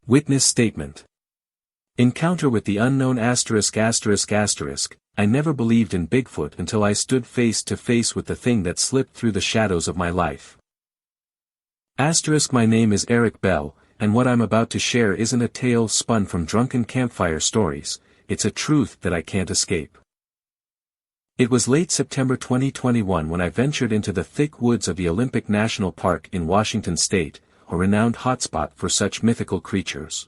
Witness statement. Encounter with the unknown *****. I never believed in Bigfoot until I stood face to face with the thing that slipped through the shadows of my life. My name is Eric Bell, and what I'm about to share isn't a tale spun from drunken campfire stories, it's a truth that I can't escape. It was late September 2021 when I ventured into the thick woods of the Olympic National Park in Washington state, a renowned hotspot for such mythical creatures.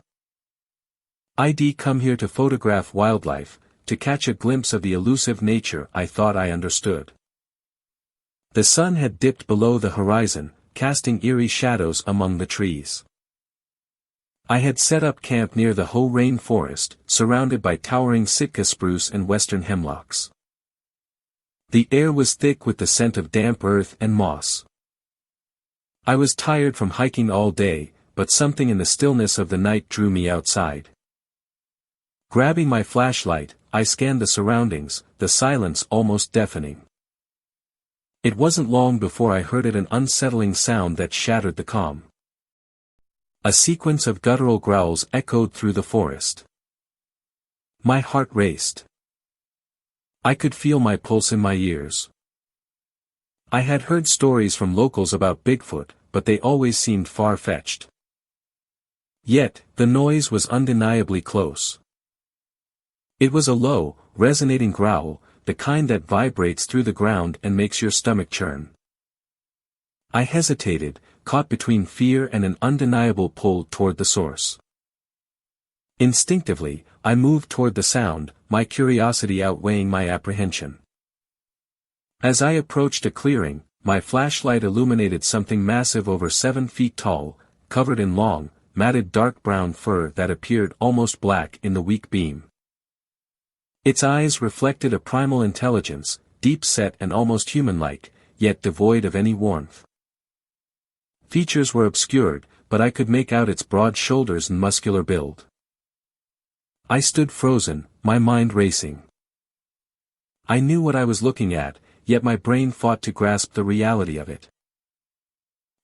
I'd come here to photograph wildlife, to catch a glimpse of the elusive nature I thought I understood. The sun had dipped below the horizon, casting eerie shadows among the trees. I had set up camp near the Hoh Rain Forest, surrounded by towering Sitka spruce and western hemlocks. The air was thick with the scent of damp earth and moss. I was tired from hiking all day, but something in the stillness of the night drew me outside. Grabbing my flashlight, I scanned the surroundings, the silence almost deafening. It wasn't long before I heard an unsettling sound that shattered the calm. A sequence of guttural growls echoed through the forest. My heart raced. I could feel my pulse in my ears. I had heard stories from locals about Bigfoot, but they always seemed far-fetched. Yet, the noise was undeniably close. It was a low, resonating growl, the kind that vibrates through the ground and makes your stomach churn. I hesitated, caught between fear and an undeniable pull toward the source. Instinctively, I moved toward the sound, my curiosity outweighing my apprehension. As I approached a clearing, my flashlight illuminated something massive over 7 feet tall, covered in long, matted dark brown fur that appeared almost black in the weak beam. Its eyes reflected a primal intelligence, deep-set and almost human-like, yet devoid of any warmth. Features were obscured, but I could make out its broad shoulders and muscular build. I stood frozen, my mind racing. I knew what I was looking at, yet my brain fought to grasp the reality of it.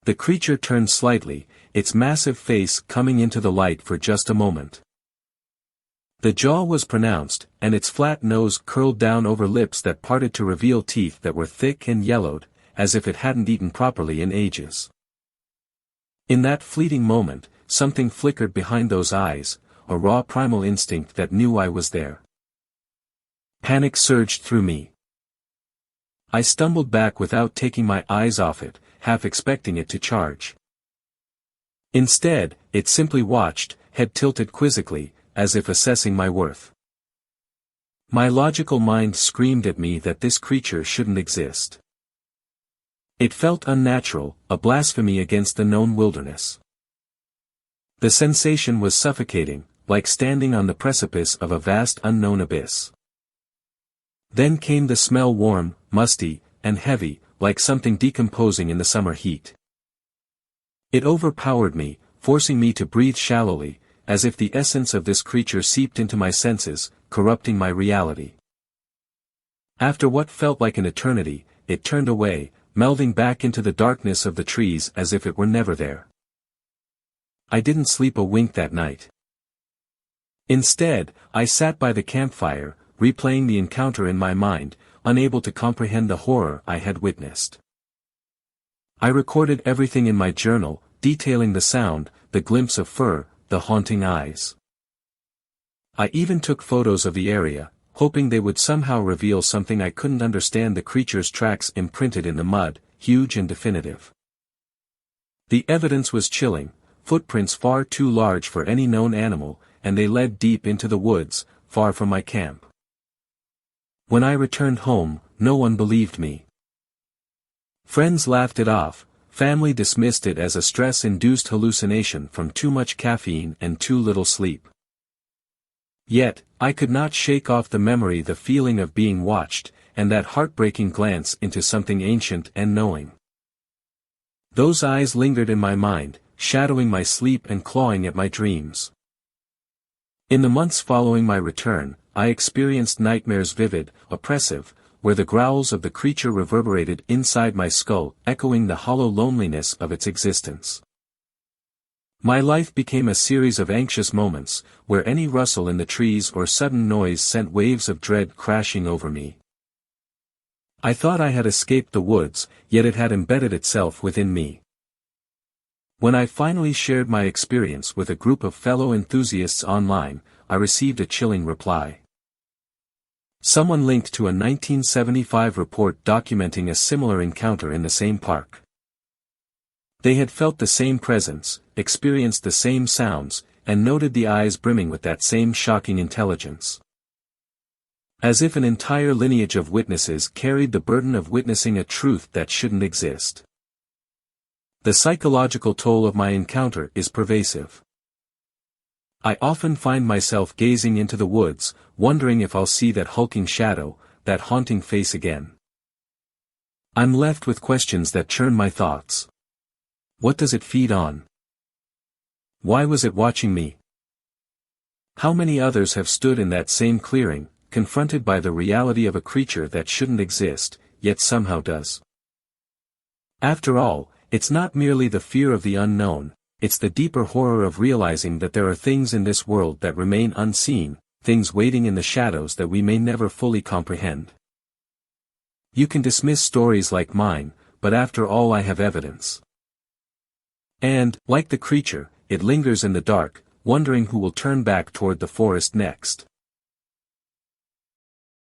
The creature turned slightly, its massive face coming into the light for just a moment. The jaw was pronounced, and its flat nose curled down over lips that parted to reveal teeth that were thick and yellowed, as if it hadn't eaten properly in ages. In that fleeting moment, something flickered behind those eyes, a raw primal instinct that knew I was there. Panic surged through me. I stumbled back without taking my eyes off it, half expecting it to charge. Instead, it simply watched, head tilted quizzically, as if assessing my worth. My logical mind screamed at me that this creature shouldn't exist. It felt unnatural, a blasphemy against the known wilderness. The sensation was suffocating, like standing on the precipice of a vast unknown abyss. Then came the smell, warm, musty, and heavy, like something decomposing in the summer heat. It overpowered me, forcing me to breathe shallowly, as if the essence of this creature seeped into my senses, corrupting my reality. After what felt like an eternity, it turned away, melding back into the darkness of the trees as if it were never there. I didn't sleep a wink that night. Instead, I sat by the campfire, replaying the encounter in my mind, unable to comprehend the horror I had witnessed. I recorded everything in my journal, detailing the sound, the glimpse of fur, the haunting eyes. I even took photos of the area, hoping they would somehow reveal something I couldn't understand. The creature's tracks imprinted in the mud, huge and definitive. The evidence was chilling, footprints far too large for any known animal, and they led deep into the woods, far from my camp. When I returned home, no one believed me. Friends laughed it off, family dismissed it as a stress-induced hallucination from too much caffeine and too little sleep. Yet, I could not shake off the memory, the feeling of being watched, and that heartbreaking glance into something ancient and knowing. Those eyes lingered in my mind, shadowing my sleep and clawing at my dreams. In the months following my return, I experienced nightmares, vivid, oppressive, where the growls of the creature reverberated inside my skull, echoing the hollow loneliness of its existence. My life became a series of anxious moments, where any rustle in the trees or sudden noise sent waves of dread crashing over me. I thought I had escaped the woods, yet it had embedded itself within me. When I finally shared my experience with a group of fellow enthusiasts online, I received a chilling reply. Someone linked to a 1975 report documenting a similar encounter in the same park. They had felt the same presence, experienced the same sounds, and noted the eyes brimming with that same shocking intelligence. As if an entire lineage of witnesses carried the burden of witnessing a truth that shouldn't exist. The psychological toll of my encounter is pervasive. I often find myself gazing into the woods, wondering if I'll see that hulking shadow, that haunting face again. I'm left with questions that churn my thoughts. What does it feed on? Why was it watching me? How many others have stood in that same clearing, confronted by the reality of a creature that shouldn't exist, yet somehow does? After all, it's not merely the fear of the unknown, it's the deeper horror of realizing that there are things in this world that remain unseen, things waiting in the shadows that we may never fully comprehend. You can dismiss stories like mine, but after all I have evidence. And, like the creature, it lingers in the dark, wondering who will turn back toward the forest next.